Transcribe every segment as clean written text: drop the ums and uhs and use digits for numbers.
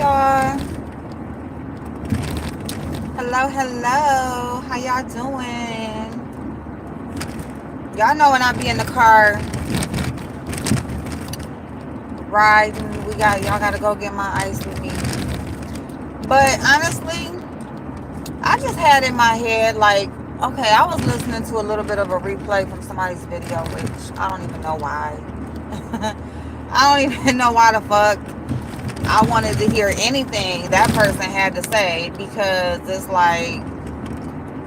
y'all. Hello. How y'all doing? Y'all know when I be in the car riding, y'all gotta go get my ice with me. But honestly, I just had in my head like, okay, I was listening to a little bit of a replay from somebody's video, which I don't even know why. I don't even know why the fuck I wanted to hear anything that person had to say, because it's like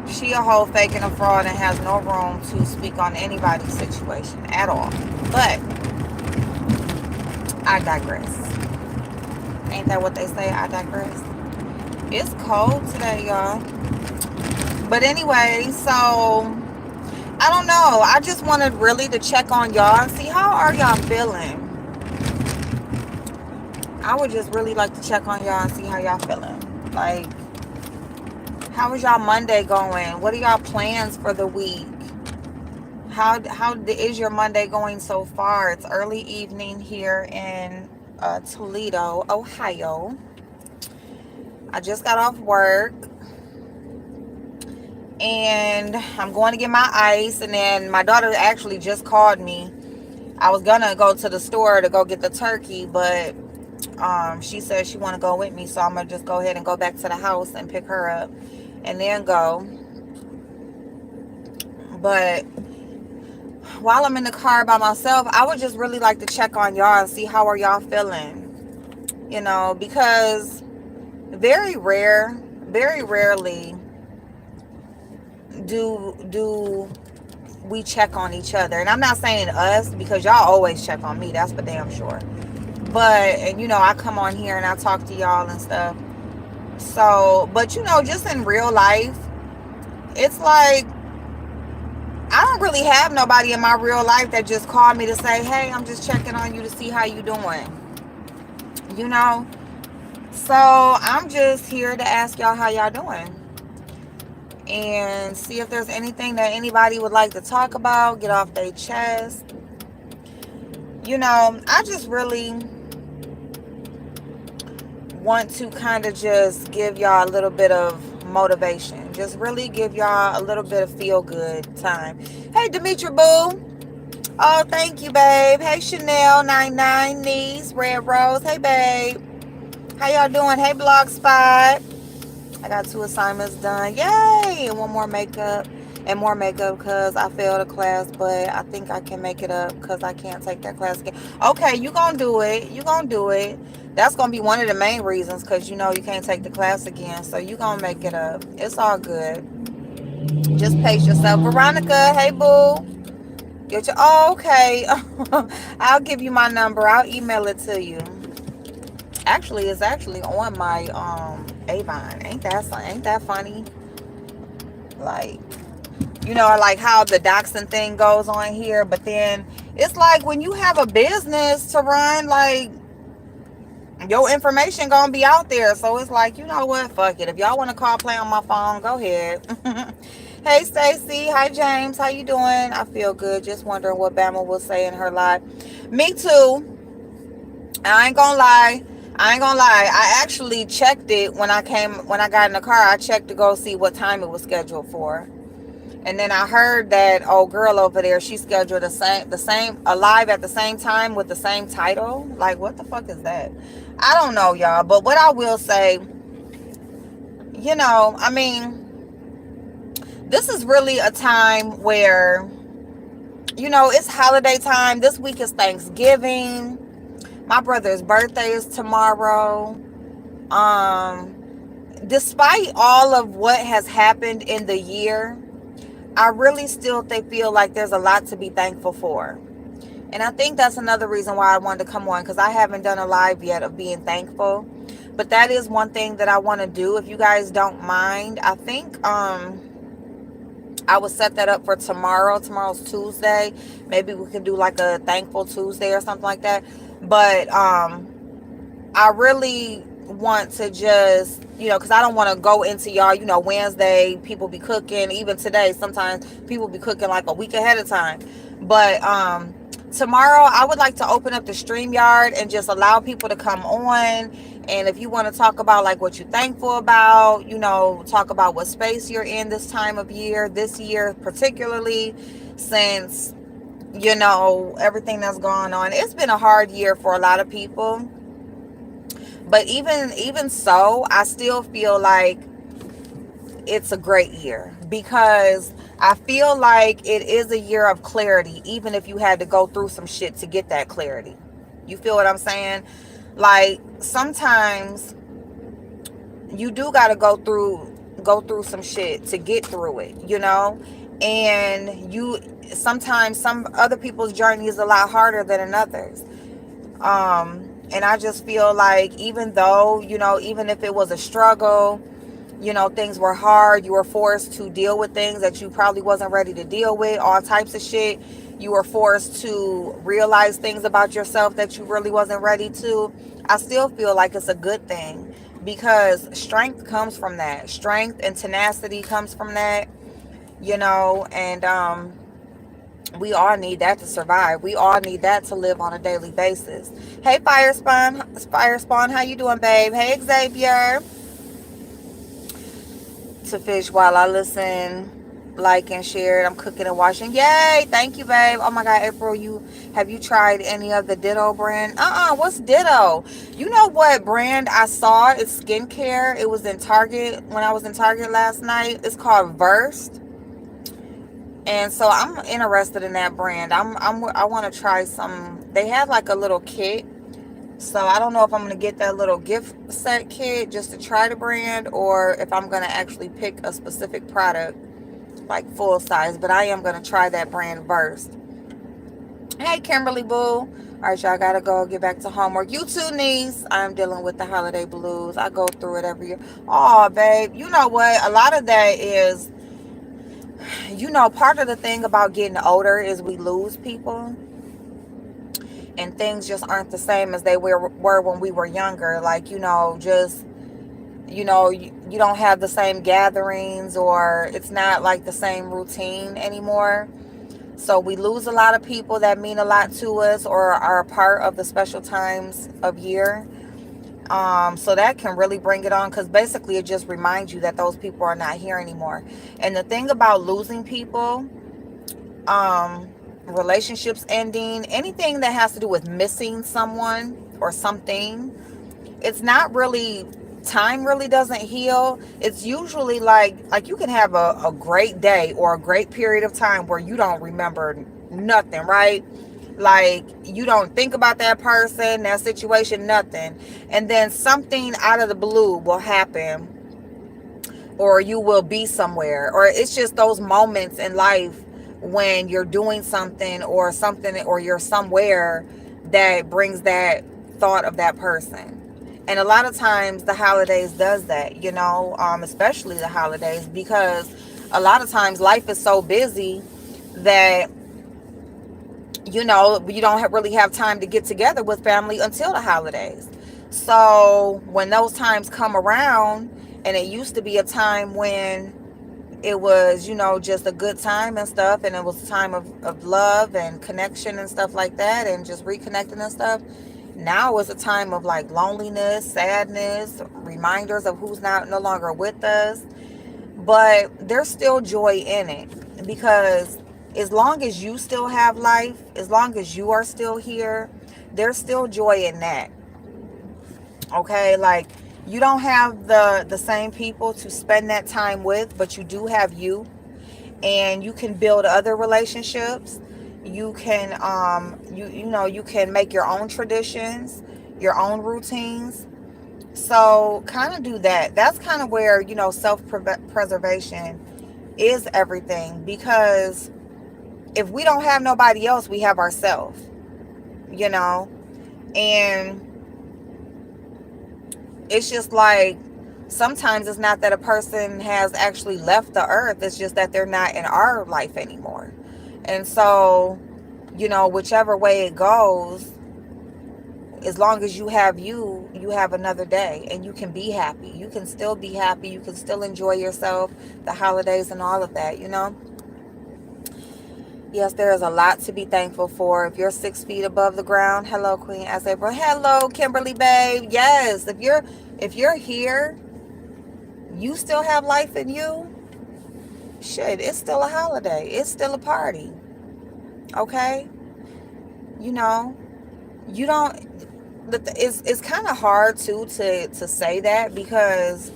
she a whole fake and a fraud and has no room to speak on anybody's situation at all. But I digress. Ain't that what they say? I digress. It's cold today, y'all. But anyway, so I don't know. I just wanted really to check on y'all and see how are y'all feeling. I would just really like to check on y'all and see how y'all feeling. Like, how is y'all Monday going? What are y'all plans for the week? How is your Monday going so far? It's early evening here in Toledo, Ohio. I just got off work and I'm going to get my ice, and then my daughter actually just called me. I was gonna go to the store to go get the turkey, but she said she want to go with me, so I'm gonna just go ahead and go back to the house and pick her up and then go. But while I'm in the car by myself, I would just really like to check on y'all and see how are y'all feeling. Because very rarely do we check on each other. And I'm not saying us, because y'all always check on me, that's for damn sure. But, and I come on here and I talk to y'all and stuff. So, but just in real life, it's like I don't really have nobody in my real life that just called me to say, hey, I'm just checking on you to see how you doing. So I'm just here to ask y'all how y'all doing and see if there's anything that anybody would like to talk about, get off their chest. I just really want to kind of just give y'all a little bit of motivation. Just really give y'all a little bit of feel good time. Hey, Demetri Boo. Oh, thank you, babe. Hey, Chanel 99 niece, Red Rose. Hey, babe. How y'all doing? Hey, Blog Spot. I got 2 assignments done. Yay! And one more makeup. And more makeup because I failed a class, but I think I can make it up because I can't take that class again. Okay, you gonna do it. You gonna do it. That's gonna be one of the main reasons, because you can't take the class again. So you gonna make it up. It's all good. Just pace yourself. Veronica, hey boo. Oh, okay. I'll give you my number. I'll email it to you. Actually, it's actually on my Avon. Ain't that funny? Like, like how the doxing thing goes on here, but then it's like when you have a business to run, like your information gonna be out there. So it's like, you know what? Fuck it. If y'all want to call, play on my phone, go ahead. Hey, Stacy. Hi, James. How you doing? I feel good. Just wondering what Bama will say in her live. Me too. I ain't gonna lie. I actually checked it when I got in the car. I checked to go see what time it was scheduled for. And then I heard that old girl over there, she scheduled the same live at the same time with the same title. Like, what the fuck is that? I don't know, y'all. But what I will say, I mean, this is really a time where, it's holiday time. This week is Thanksgiving. My brother's birthday is tomorrow. Despite all of what has happened in the year, I really still feel like there's a lot to be thankful for. And I think that's another reason why I wanted to come on, because I haven't done a live yet of being thankful. But that is one thing that I want to do, if you guys don't mind. I think I will set that up for tomorrow. Tomorrow's Tuesday. Maybe we can do like a thankful Tuesday or something like that. But I really want to just, because I don't want to go into y'all, Wednesday, people be cooking. Even today, sometimes people be cooking like a week ahead of time. But tomorrow I would like to open up the StreamYard and just allow people to come on. And if you want to talk about like what you're thankful about, talk about what space you're in this time of year, this year particularly, since everything that's going on. It's been a hard year for a lot of people, but even so, I still feel like it's a great year because I feel like it is a year of clarity, even if you had to go through some shit to get that clarity. You feel what I'm saying? Like sometimes you do got to go through some shit to get through it. And you sometimes some other people's journey is a lot harder than another's. And I just feel like even though, even if it was a struggle, things were hard, you were forced to deal with things that you probably wasn't ready to deal with, all types of shit. You were forced to realize things about yourself that you really wasn't ready to. I still feel like it's a good thing because strength comes from that. Strength and tenacity comes from that, and we all need that to survive. We all need that to live on a daily basis. Hey, Fire Spawn, how you doing, babe? Hey, Xavier. To fish while I listen, like and share it. I'm cooking and washing. Yay! Thank you, babe. Oh my God, April, have you tried any of the Ditto brand? What's Ditto? You know what brand I saw? It's skincare. It was in Target when I was in Target last night. It's called Versed. And so I'm interested in that brand. I want to try some. They have like a little kit. So I don't know if I'm going to get that little gift set kit just to try the brand or if I'm going to actually pick a specific product like full size. But I am going to try that brand first. Hey, Kimberly Boo. All right, y'all got to go get back to homework. You too, niece. I'm dealing with the holiday blues. I go through it every year. Oh, babe. You know what? A lot of that is, part of the thing about getting older is we lose people. And things just aren't the same as they were when we were younger. Like, just, you don't have the same gatherings or it's not like the same routine anymore. So we lose a lot of people that mean a lot to us or are a part of the special times of year. So that can really bring it on because basically it just reminds you that those people are not here anymore. And the thing about losing people, relationships ending, anything that has to do with missing someone or something, it's not really, time really doesn't heal. It's usually like you can have a great day or a great period of time where you don't remember nothing, right? Like you don't think about that person, that situation, nothing. And then something out of the blue will happen or you will be somewhere, or it's just those moments in life when you're doing something or you're somewhere that brings that thought of that person. And a lot of times the holidays does that, especially the holidays, because a lot of times life is so busy that you don't really have time to get together with family until the holidays. So when those times come around, and it used to be a time when it was, just a good time and stuff, and it was a time of love and connection and stuff like that, and just reconnecting and stuff. Now is a time of like loneliness, sadness, reminders of who's no longer with us. But there's still joy in it because as long as you still have life, as long as you are still here, there's still joy in that. Okay, like you don't have the same people to spend that time with, but you do have you, and you can build other relationships. You can you can make your own traditions, your own routines. So kind of do that. That's kind of where, self preservation is everything, because if we don't have nobody else, we have ourselves, and it's just like sometimes it's not that a person has actually left the earth, it's just that they're not in our life anymore. And so, whichever way it goes, as long as you have you have another day and you can be happy. You can still be happy. You can still enjoy yourself, the holidays and all of that. Yes, there is a lot to be thankful for. If you're 6 feet above the ground, hello, Queen as April. Hello, Kimberly, babe. Yes, if you're here, you still have life in you. Shit, it's still a holiday. It's still a party. Okay, you know, you don't. It's kind of hard too to say that because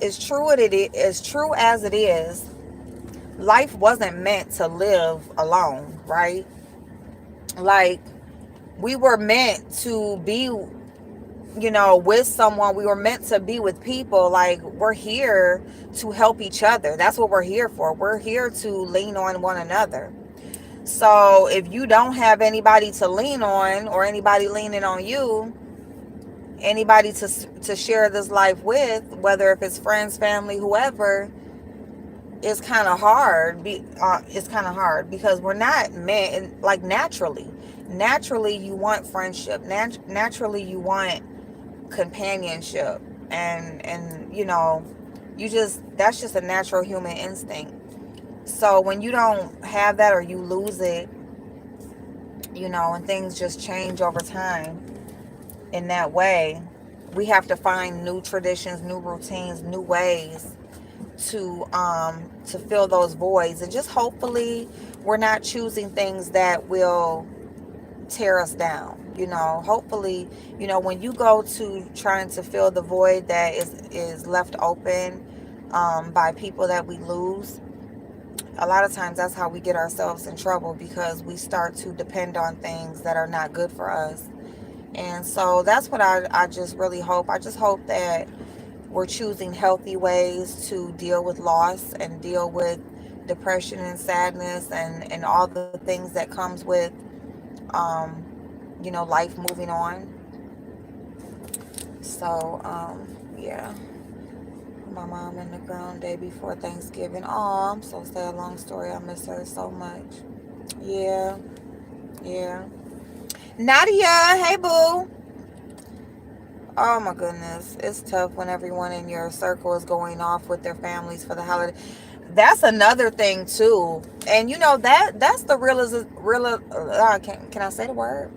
it's true. It is as true as it is. Life wasn't meant to live alone, right? Like we were meant to be, with someone. We were meant to be with people. Like we're here to help each other. That's what we're here for. We're here to lean on one another. So if you don't have anybody to lean on or anybody leaning on you, anybody to share this life with, whether if it's friends, family, whoever, it's kind of hard. It's kind of hard because we're not meant, like, naturally you want friendship. Naturally you want companionship, and you just, that's just a natural human instinct. So when you don't have that or you lose it, and things just change over time in that way, we have to find new traditions, new routines, new ways to fill those voids, and just hopefully we're not choosing things that will tear us down. Hopefully, when you go to trying to fill the void that is left open by people that we lose, a lot of times that's how we get ourselves in trouble, because we start to depend on things that are not good for us. And so that's what I just really hope. I just hope that we're choosing healthy ways to deal with loss and deal with depression and sadness and all the things that comes with um, life moving on. So yeah, my mom in the ground day before Thanksgiving. Oh, I'm so sad. Long story. I miss her so much. Yeah, yeah. Nadia, hey boo. Oh my goodness, it's tough when everyone in your circle is going off with their families for the holiday. That's another thing too, and that's the can I say the word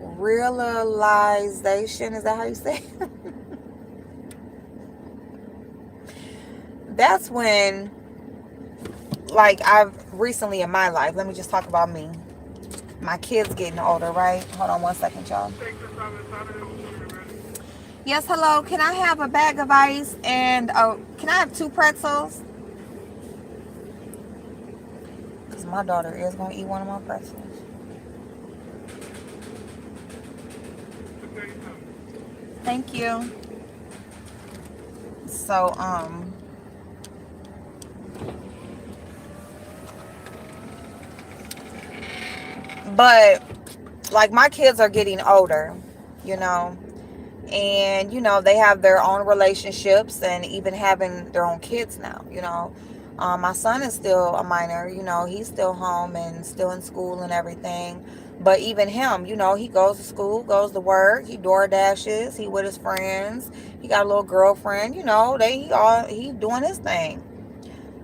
realization? Is that how you say it? That's when, like, I've recently in my life. Let me just talk about me. My kids getting older, right? Hold on one second, y'all. Yes, hello. Can I have a bag of ice and can I have 2 pretzels? Because my daughter is going to eat one of my pretzels. Thank you. So, but like my kids are getting older, you know, and they have their own relationships and even having their own kids now. My son is still a minor. He's still home and still in school and everything, but even him, he goes to school, goes to work, he door dashes, he with his friends, he got a little girlfriend. He doing his thing.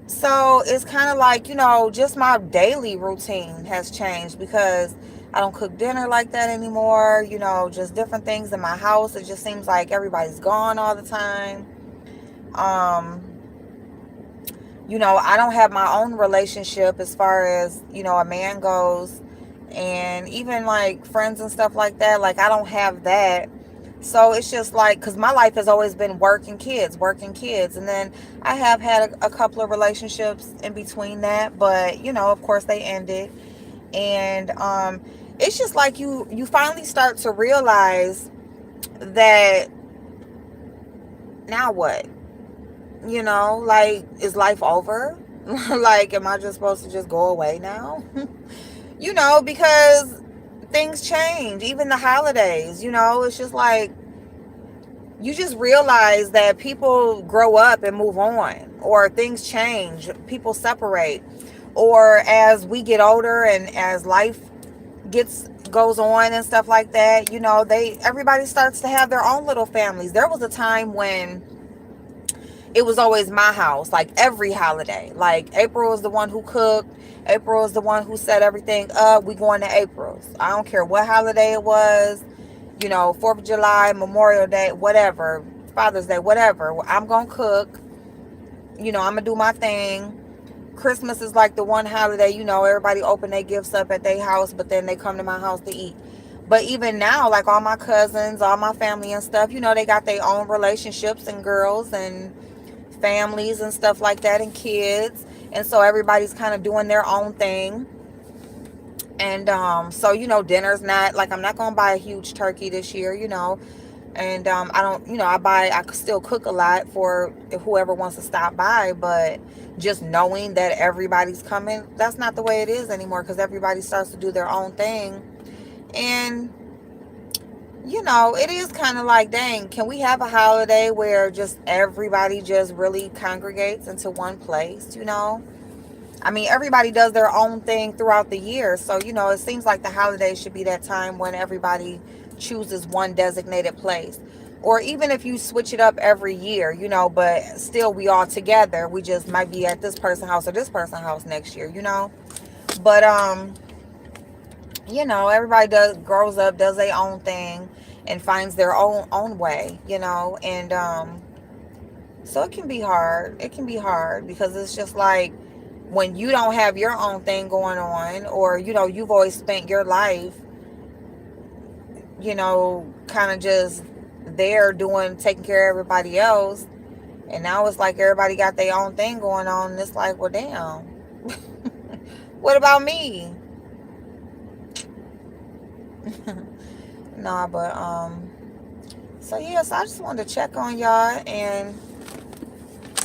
So it's kind of like, just my daily routine has changed because I don't cook dinner like that anymore. Just different things in my house. It just seems like everybody's gone all the time. Um, I don't have my own relationship as far as, a man goes, and even like friends and stuff like that. Like, I don't have that. So it's just like, because my life has always been working kids. And then I have had a couple of relationships in between that, but of course they ended. And it's just like you finally start to realize that, now what? Like, is life over? Like, am I just supposed to just go away now? Because things change, even the holidays. It's just like, you just realize that people grow up and move on, or things change, people separate, or as we get older and as life goes on and stuff like that, everybody starts to have their own little families. There was a time when it was always my house, like every holiday. Like April was the one who cooked. April was the one who set everything up. We going to April's. I don't care what holiday it was, 4th of July, Memorial Day, whatever, Father's Day, whatever. I'm going to cook. I'm going to do my thing. Christmas is like the one holiday, everybody open their gifts up at their house, but then they come to my house to eat. But even now, like all my cousins, all my family and stuff, they got their own relationships and girls and families and stuff like that and kids. And so everybody's kind of doing their own thing. And so, dinner's not like, I'm not going to buy a huge turkey this year, and I don't, I could still cook a lot for whoever wants to stop by, but just knowing that everybody's coming, that's not the way it is anymore, because everybody starts to do their own thing. And it is kind of like, dang, can we have a holiday where just everybody just really congregates into one place? I mean, everybody does their own thing throughout the year. So, it seems like the holidays should be that time when everybody chooses one designated place. Or even if you switch it up every year, but still we all together. We just might be at this person's house or this person's house next year, But, everybody grows up, does their own thing, and finds their own way, And so it can be hard. It can be hard because it's just like, when you don't have your own thing going on, or you've always spent your life kind of just there taking care of everybody else, and now it's like everybody got their own thing going on, and it's like, well, damn. What about me? Nah, but so yeah, so I just wanted to check on y'all and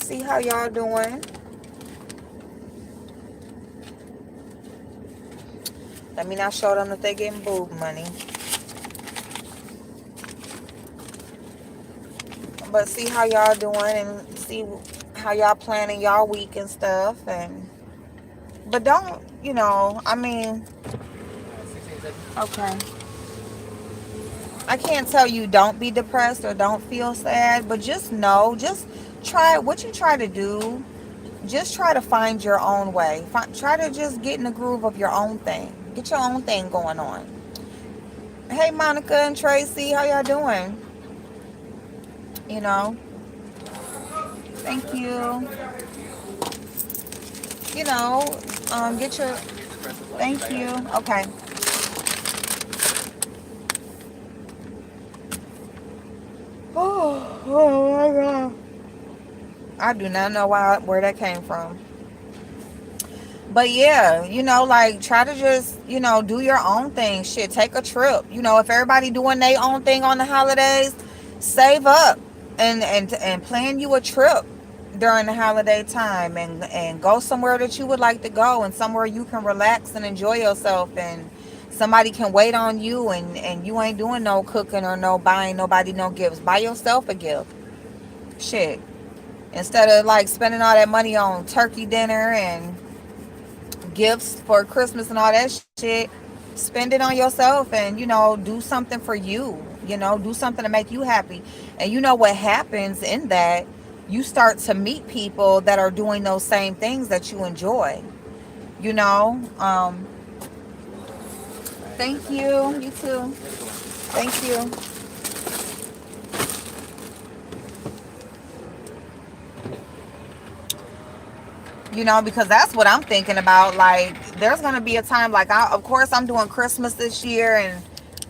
see how y'all doing. Let me not show them that they getting boob money. But see how y'all doing and see how y'all planning y'all week and stuff. But don't, I mean, okay. I can't tell you don't be depressed or don't feel sad, but just try what you try to do. Just try to find your own way. Try to just get in the groove of your own thing. Get your own thing going on. Hey, Monica and Tracy, how y'all doing? Thank you. Get your, thank you. Okay. Oh my God. I do not know where that came from. But yeah, like try to just, do your own thing. Shit, take a trip. If everybody doing their own thing on the holidays, save up and plan you a trip during the holiday time and go somewhere that you would like to go, and somewhere you can relax and enjoy yourself, and somebody can wait on you, and you ain't doing no cooking or no buying nobody no gifts. Buy yourself a gift. Shit. Instead of like spending all that money on turkey dinner and gifts for Christmas and all that shit, spend it on yourself and do something for you. Do something to make you happy. And what happens in that, you start to meet people that are doing those same things that you enjoy. Thank you. You too. Thank you. Because that's what I'm thinking about. Like, there's gonna be a time, like, of course I'm doing Christmas this year, and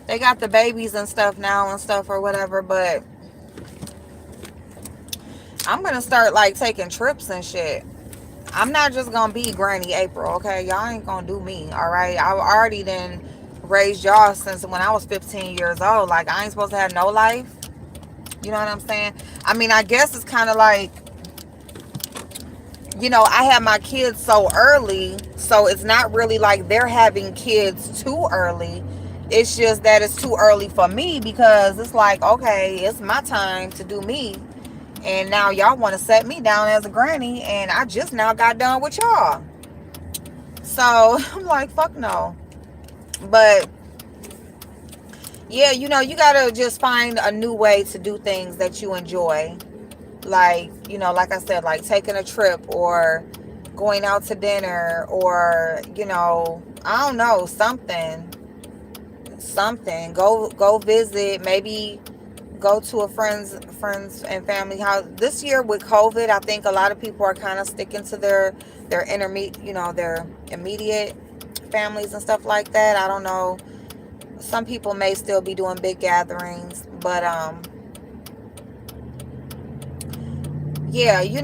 they got the babies and stuff now and stuff or whatever, but I'm gonna start like taking trips and shit. I'm not just gonna be Granny April, okay? Y'all ain't gonna do me, all right? I already done raised y'all since when I was 15 years old. Like, I ain't supposed to have no life. You know what I'm saying? I mean, I guess it's kind of like, I have my kids so early, so it's not really like they're having kids too early. It's just that it's too early for me, because it's like, okay, it's my time to do me. And now y'all want to set me down as a granny, and I just now got done with y'all. So I'm like, fuck no. But yeah, you gotta just find a new way to do things that you enjoy. Like, like I said, like taking a trip or going out to dinner, or, I don't know, something. Go visit, maybe go to a friends and family house. This year with COVID, I think a lot of people are kind of sticking to their intermediate, their immediate families and stuff like that. I don't know. Some people may still be doing big gatherings, but yeah, you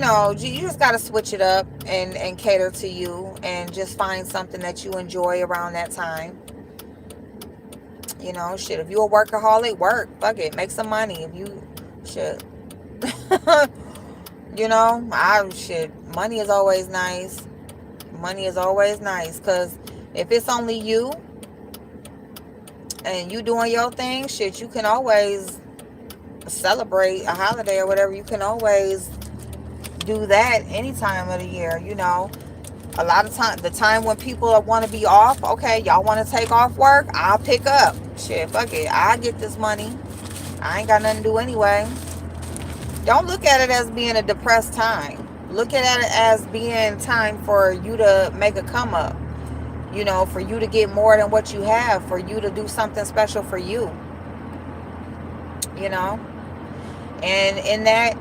just got to switch it up and cater to you, and just find something that you enjoy around that time. Shit, if you a workaholic, work, fuck it, make some money. If you shit I shit, money is always nice. Money is always nice, because if it's only you and you doing your thing, shit, you can always celebrate a holiday or whatever. You can always do that any time of the year. A lot of time, the time when people want to be off, okay, y'all want to take off work, I'll pick up. Shit, fuck it, I get this money. I ain't got nothing to do anyway. Don't look at it as being a depressed time. Look at it as being time for you to make a come up. For you to get more than what you have, for you to do something special for you. You know? And in that,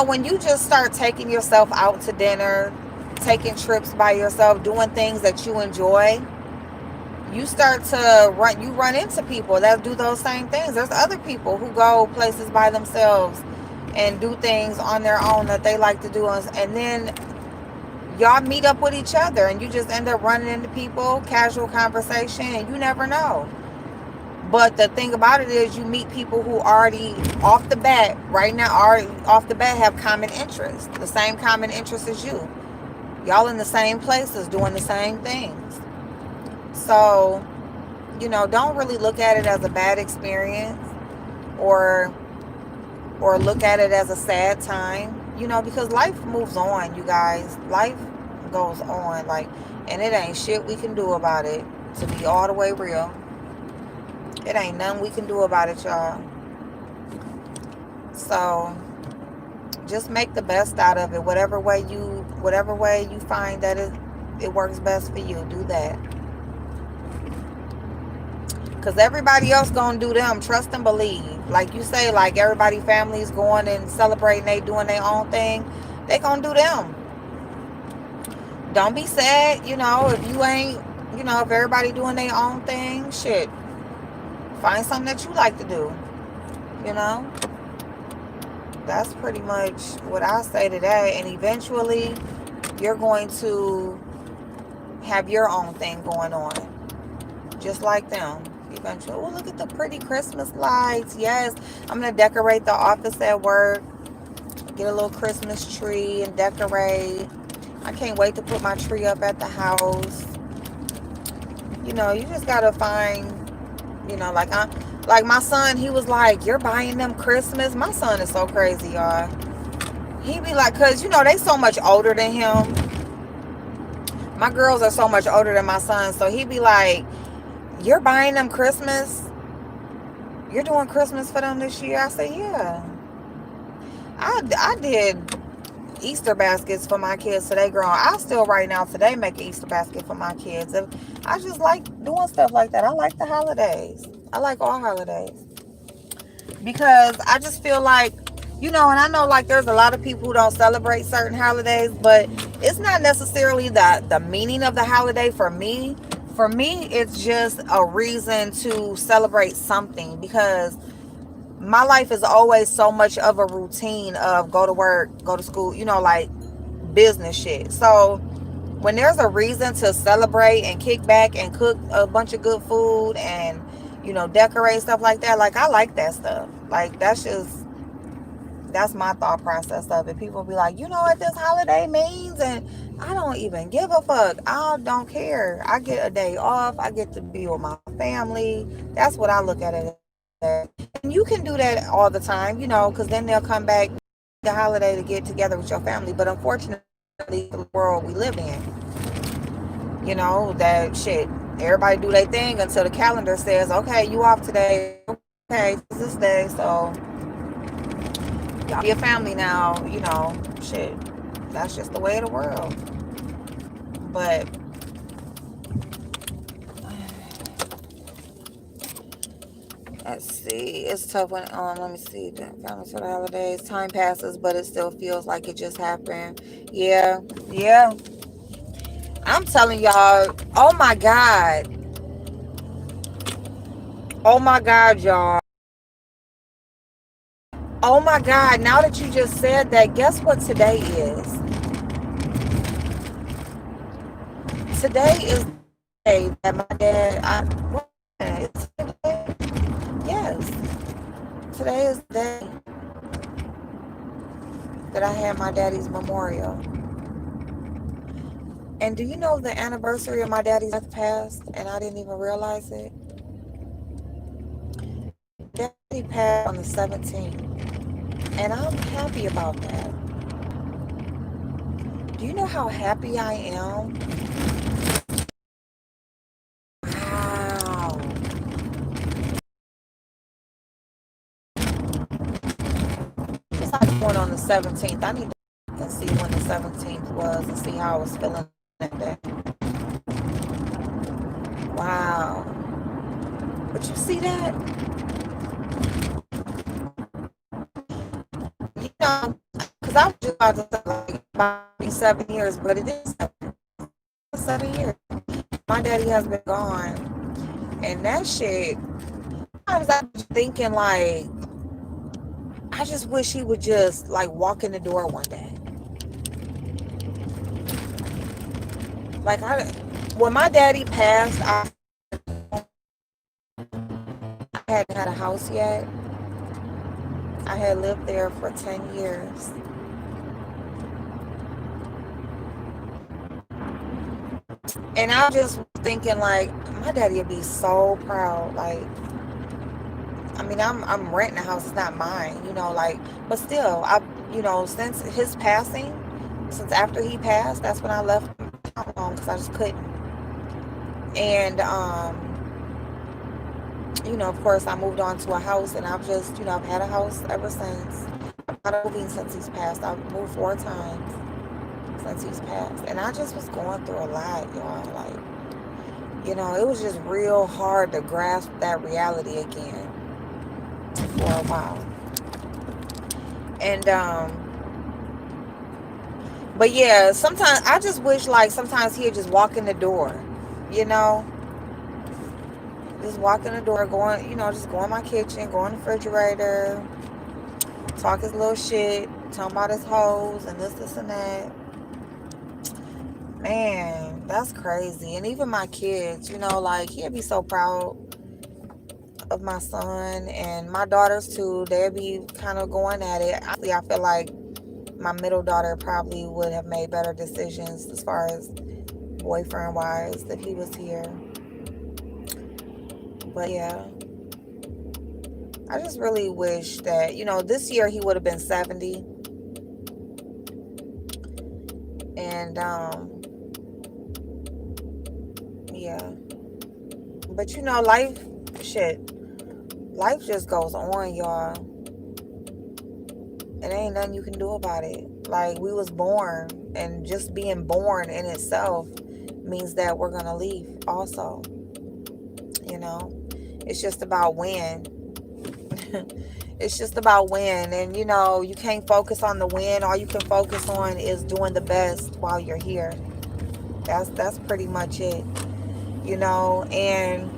when you just start taking yourself out to dinner, taking trips by yourself, doing things that you enjoy, you start to run into people that do those same things. There's other people who go places by themselves and do things on their own that they like to do, and then y'all meet up with each other, and you just end up running into people, casual conversation, and you never know. But the thing about it is, you meet people who already off the bat, right now, already off the bat, have common interests, the same common interests as you. Y'all in the same places doing the same things. So, don't really look at it as a bad experience, or look at it as a sad time, because life moves on, you guys. Life goes on, like, and it ain't shit we can do about it, to be all the way real. It ain't nothing we can do about it, y'all. So just make the best out of it. Whatever way you find that it works best for you, do that. Because everybody else gonna do them. Trust and believe. Like you say, like everybody families going and celebrating, they doing their own thing. They gonna do them. Don't be sad, if you ain't, if everybody doing their own thing, shit. Find something that you like to do. That's pretty much what I say to that. And eventually you're going to have your own thing going on, just like them. Eventually. Oh, look at the pretty Christmas lights. Yes, I'm gonna decorate the office at work, get a little Christmas tree and decorate. I can't wait to put my tree up at the house. You just gotta find, like my son, he was like, "You're buying them Christmas?" My son is so crazy, y'all. He be like, cause they so much older than him. My girls are so much older than my son, so he be like, "You're buying them Christmas? You're doing Christmas for them this year?" I said, "Yeah." I did Easter baskets for my kids today, growing. I still right now today make an Easter basket for my kids. I just like doing stuff like that. I like the holidays. I like all holidays, because I just feel like, and I know like there's a lot of people who don't celebrate certain holidays, but it's not necessarily the meaning of the holiday for me. For me, it's just a reason to celebrate something, because my life is always so much of a routine of go to work, go to school, like business shit. So when there's a reason to celebrate and kick back and cook a bunch of good food and, decorate stuff like that, like I like that stuff. Like that's my thought process of it. People be like, you know what this holiday means? And I don't even give a fuck. I don't care. I get a day off. I get to be with my family. That's what I look at it as. And you can do that all the time, because then they'll come back the holiday to get together with your family. But unfortunately, the world we live in, that shit, everybody do their thing until the calendar says, okay, you off today. Okay, it's this day. So Y'all be a family now, shit. That's just the way of the world. But let's see. It's tough when let me see. Family for the holidays. Time passes, but it still feels like it just happened. Yeah, yeah. I'm telling y'all. Oh my God. Oh my God, y'all. Oh my God. Now that you just said that, guess what today is? Today is the day that my dad. It's today. Yes. Today is the day that I had my daddy's memorial. And do you know the anniversary of my daddy's death passed and I didn't even realize it? Daddy passed on the 17th. And I'm happy about that. Do you know how happy I am? Wow. It's like going on the 17th. I need to look and see when the 17th was and see how I was feeling that day. Wow. But you see that? Because I was just about to say like about 7 years, but it is 7 years. My daddy has been gone. And that shit, sometimes I was thinking like, I just wish he would just like walk in the door one day. Like when my daddy passed, I hadn't had a house yet. I had lived there for 10 years. And I just was thinking like, my daddy would be so proud. Like, I mean, I'm renting a house, it's not mine, like, but still, since his passing, since after he passed, that's when I left home because I just couldn't. And of course, I moved on to a house, and I've just, I've had a house ever since. I'm not moving since he's passed. I've moved 4 times since he's passed, and I just was going through a lot, y'all. Like, it was just real hard to grasp that reality again for a while. And but yeah, sometimes I just wish like sometimes he'd just walk in the door, you know, just walk in the door, going, just go in my kitchen, go in the refrigerator, talk his little shit, talk about his hoes and this and that. Man, that's crazy. And even my kids, like he'd be so proud of my son and my daughters too. They'd be kind of going at it. Honestly, I feel like my middle daughter probably would have made better decisions as far as boyfriend wise if he was here. But yeah, I just really wish that, this year he would have been 70. And yeah. But life, shit, life just goes on, y'all. And ain't nothing you can do about it. Like, we was born, and just being born in itself means that we're gonna leave also. You know, it's just about when. It's just about when. And you can't focus on the when. All you can focus on is doing the best while you're here. That's pretty much it. And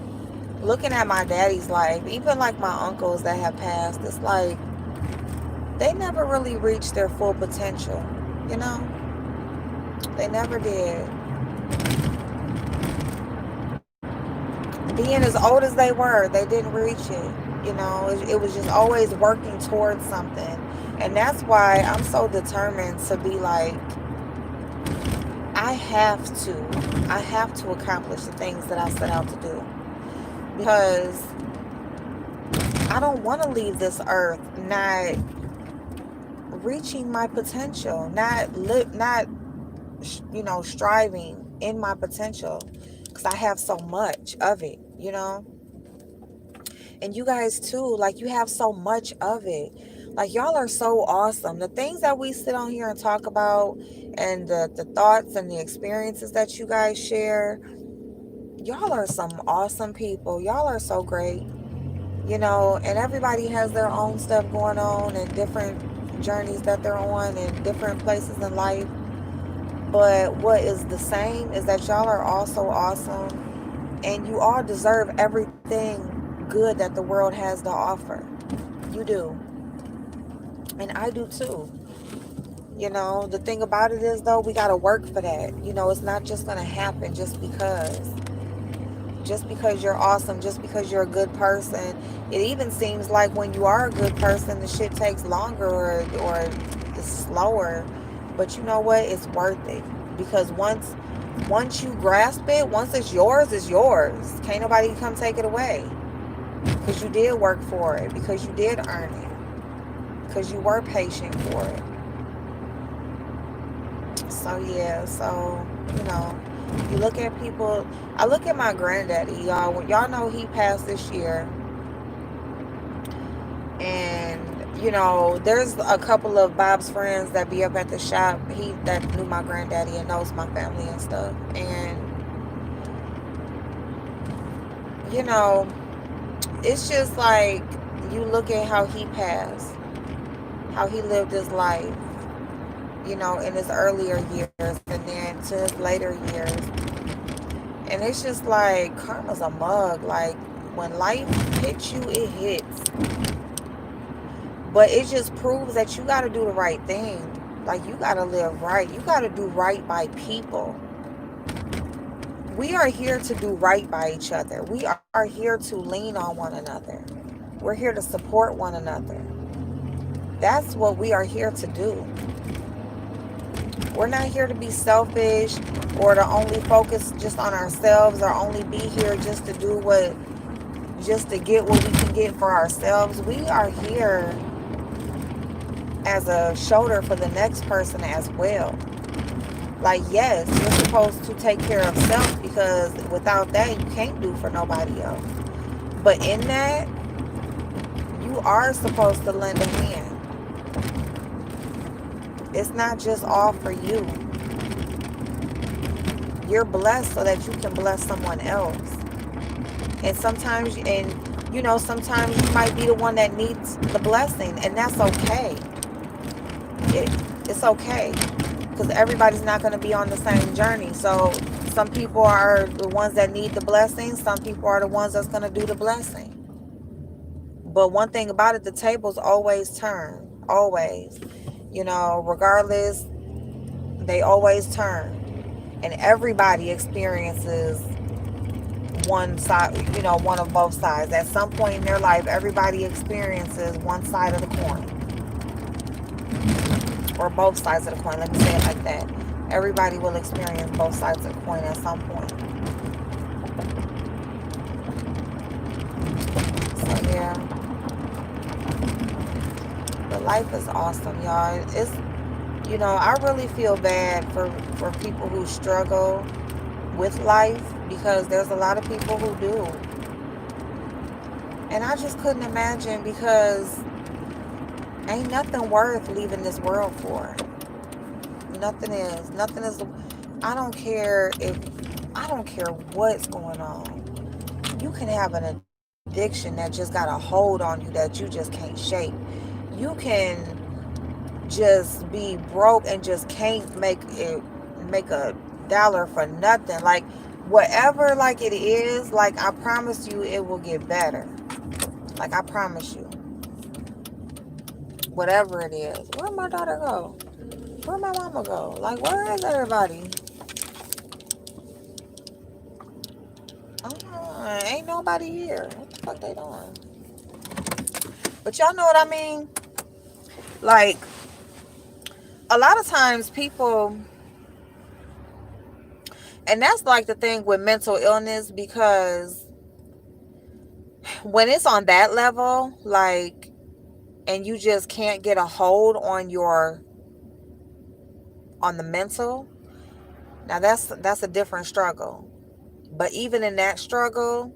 looking at my daddy's life, even like my uncles that have passed, it's like they never really reached their full potential. you know they never did. Being as old as they were, they didn't reach it. It was just always working towards something. And that's why I'm so determined to be like, I have to accomplish the things that I set out to do, because I don't want to leave this earth not reaching my potential, not striving in my potential, because I have so much of it. And you guys too, like, you have so much of it. Like, y'all are so awesome. The things that we sit on here and talk about, and the thoughts and the experiences that you guys share, y'all are some awesome people. Y'all are so great. And everybody has their own stuff going on and different journeys that they're on and different places in life. But what is the same is that y'all are all so awesome, and you all deserve everything good that the world has to offer. You do. And I do too. The thing about it is, though, we got to work for that. It's not just going to happen just because. Just because you're awesome, just because you're a good person. It even seems like when you are a good person, the shit takes longer, or it's slower. But you know what? It's worth it. Because once you grasp it, once it's yours, it's yours. Can't nobody come take it away. Because you did work for it. Because you did earn it. Because you were patient for it. So yeah, you look at people. I look at my granddaddy, y'all. Y'all know he passed this year, and there's a couple of Bob's friends that be up at the shop. He that knew my granddaddy and knows my family and stuff. And you know, it's just like you look at how he passed, how he lived his life. In his earlier years, and then to his later years. And it's just like karma's a mug. Like, when life hits you, it hits. But it just proves that you got to do the right thing. Like, you got to live right. You got to do right by people. We are here to do right by each other. We are here to lean on one another. We're here to support one another. That's what we are here to do. We're not here to be selfish, or to only focus just on ourselves, or only be here just to get what we can get for ourselves. We are here as a shoulder for the next person as well. Like, yes, you're supposed to take care of self, because without that, you can't do for nobody else. But in that, you are supposed to lend a hand. It's not just all for you. You're blessed so that you can bless someone else. Sometimes you might be the one that needs the blessing, and that's okay. It's okay, because everybody's not going to be on the same journey. So some people are the ones that need the blessing. Some people are the ones that's going to do the blessing. But one thing about it, the tables always turn. Always. Regardless, they always turn. And everybody experiences one side, one of both sides. At some point in their life, everybody experiences one side of the coin. Or both sides of the coin. Let me say it like that. Everybody will experience both sides of the coin at some point. So yeah. But life is awesome, y'all. I really feel bad for people who struggle with life, because there's a lot of people who do. And I just couldn't imagine, because ain't nothing worth leaving this world for. Nothing is. Nothing is. I don't care what's going on. You can have an addiction that just got a hold on you that you just can't shake. You can just be broke and just can't make a dollar for nothing. Like, whatever, like, it is, like, I promise you it will get better. Like, I promise you. Whatever it is. Where'd my daughter go? Where'd my mama go? Like, where is everybody? Ain't nobody here. What the fuck they doing? But y'all know what I mean? Like, a lot of times people, and that's like the thing with mental illness, because when it's on that level, like, and you just can't get a hold on the mental, now that's a different struggle. But even in that struggle,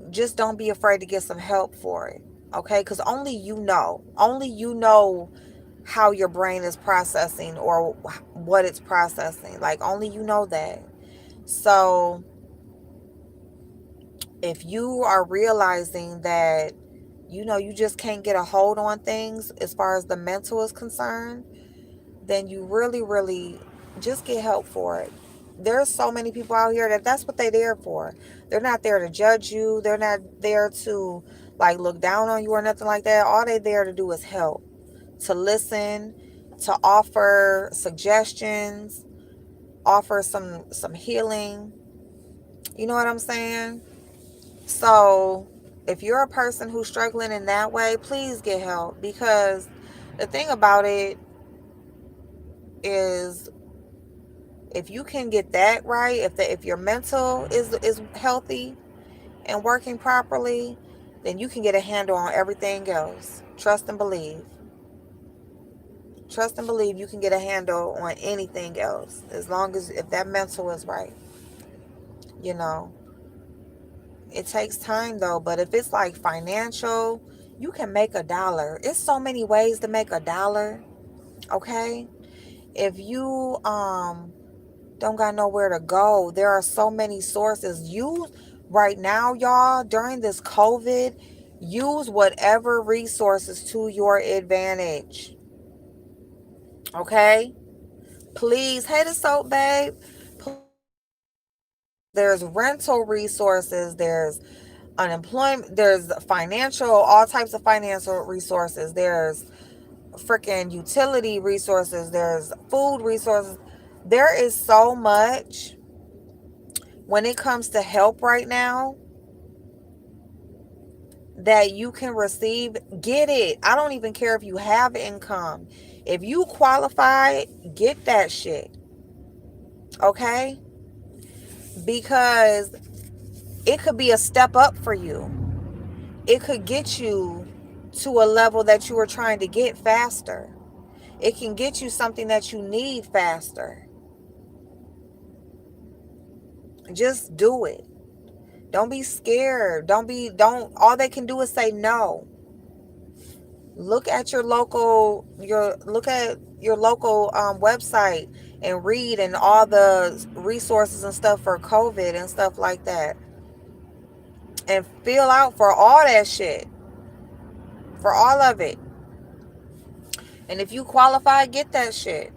just don't be afraid to get some help for it. Okay, because only you know how your brain is processing or what it's processing. Like, only you know that. So if you are realizing that, you just can't get a hold on things as far as the mental is concerned, then you really, really just get help for it. There's so many people out here that's what they're there for. They're not there to judge you. They're not there to like look down on you or nothing like that. All they're there to do is help, to listen, to offer suggestions, offer some healing. You know what I'm saying? So if you're a person who's struggling in that way, please get help, because the thing about it is, if you can get that right, if your mental is healthy and working properly, then you can get a handle on everything else. Trust and believe you can get a handle on anything else, as long as if that mental is right. you know it takes time though, but if it's like financial, you can make $1. It's so many ways to make $1. Okay, if you don't got nowhere to go, there are so many sources. Use right now, y'all, during this COVID, use whatever resources to your advantage. Okay? Please. Hey, the soap babe. Please use those. There's rental resources, there's unemployment, there's financial, all types of financial resources, there's freaking utility resources, there's food resources. There is so much when it comes to help right now that you can receive. Get it. I don't even care if you have income. If you qualify, get that shit. Okay? Because it could be a step up for you. It could get you to a level that you were trying to get faster. It can get you something that you need faster. Just do it. Don't be scared. Don't all they can do is say no. Look at your local website and read and all the resources and stuff for COVID and stuff like that, and fill out for all that shit, for all of it. And if you qualify, get that shit,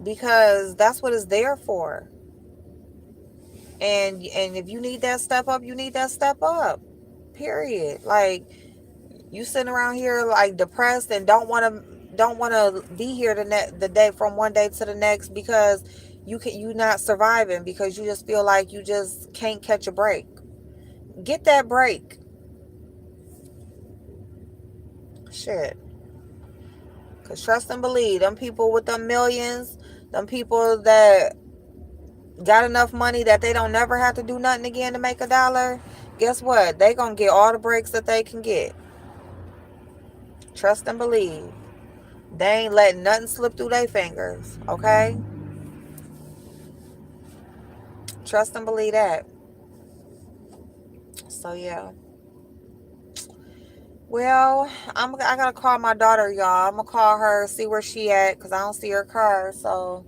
because that's what it's there for. And if you need that step up, you need that step up, period. Like, you sitting around here like depressed and don't want to be here the day from one day to the next, because you not surviving, because you just feel like you just can't catch a break. Get that break. Shit. Cause trust and believe, them people with them millions, them people that got enough money that they don't never have to do nothing again to make $1, guess what? They gonna get all the breaks that they can get. Trust and believe. They ain't letting nothing slip through their fingers. Okay? Trust and believe that. So yeah. Well, I gotta call my daughter, y'all. I'm gonna call her, see where she at, because I don't see her car. So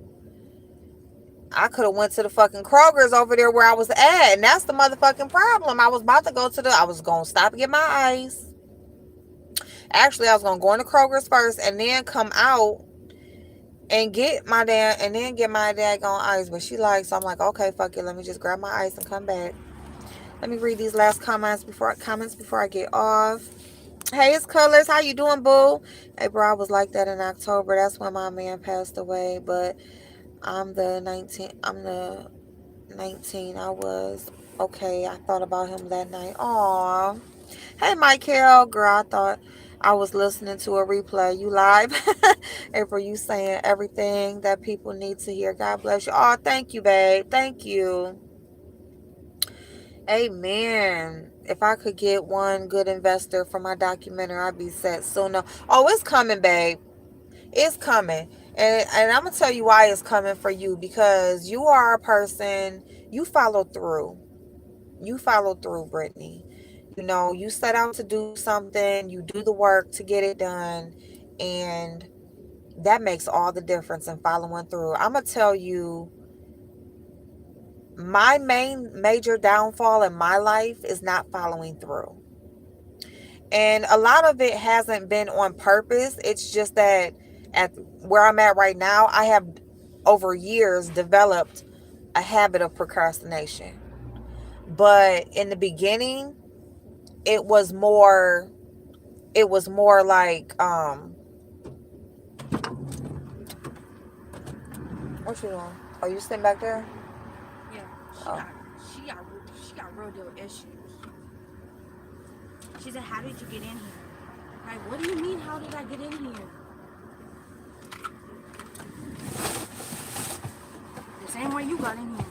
I could have went to the fucking Kroger's over there where I was at, and that's the motherfucking problem. I was about to go to I was gonna stop and get my ice. Actually, I was gonna go into Kroger's first and then come out and get my daggone ice. But she like, so I'm like, okay, fuck it. Let me just grab my ice and come back. Let me read these last comments before I get off. Hey, it's Colors. How you doing, boo? Hey, bro, I was like that in October. That's when my man passed away. But I'm the 19. I'm the 19. I was okay. I thought about him that night. Aw. Hey, Michael. Girl, I thought I was listening to a replay. You live? April, you saying everything that people need to hear. God bless you. Oh, thank you, babe. Thank you. Amen. If I could get one good investor for my documentary, I'd be set sooner. Oh, it's coming, babe. It's coming. And I'm going to tell you why it's coming for you. Because you are a person, you follow through. You follow through, Brittany. You set out to do something, you do the work to get it done, and that makes all the difference in following through. I'm gonna tell you, my main major downfall in my life is not following through. And a lot of it hasn't been on purpose. It's just that at where I'm at right now, I have over years developed a habit of procrastination. But in the beginning, it was more like what you doing? Oh, you sitting back there? Yeah, Oh. she got real deal issues. She said, "How did you get in here?" Like, what do you mean? How did I get in here? The same way you got in here.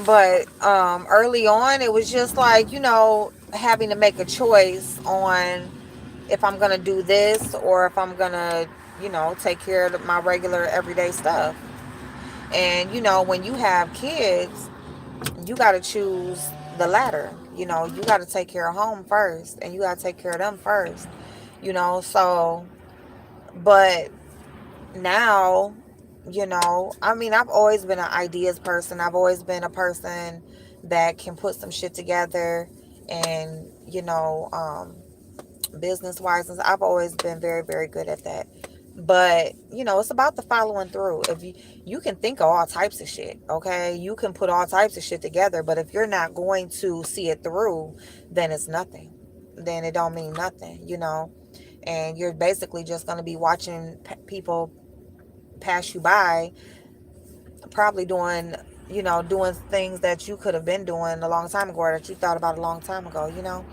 But early on, it was just like, having to make a choice on if I'm gonna do this or if I'm gonna, take care of my regular everyday stuff. And when you have kids, you got to choose the latter. You got to take care of home first, and you got to take care of them first. So, but now, I mean, I've always been an ideas person. I've always been a person that can put some shit together, and business wise, I've always been very, very good at that. But it's about the following through. If you can think of all types of shit, okay, you can put all types of shit together, but if you're not going to see it through, then it's nothing. Then it don't mean nothing. And you're basically just going to be watching people pass you by, probably doing things that you could have been doing a long time ago, or that you thought about a long time ago.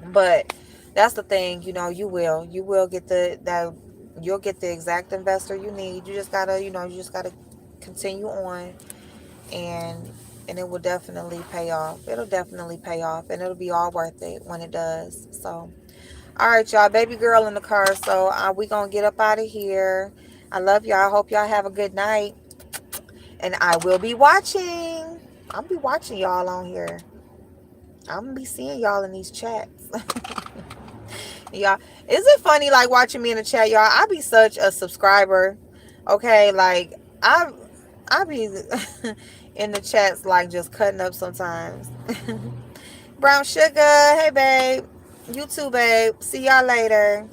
But that's the thing, you will get you'll get the exact investor you need. You just gotta continue on, and it will definitely pay off. It'll definitely pay off, and it'll be all worth it when it does. So, all right, y'all, baby girl in the car. So we gonna get up out of here. I love y'all. I hope y'all have a good night, and I will be watching. I'll be watching y'all on here. I'm gonna be seeing y'all in these chats. Y'all, is it funny like watching me in the chat, y'all? I be such a subscriber. Okay, like I be in the chats like just cutting up sometimes. Brown sugar, hey babe. You too, babe. See y'all later.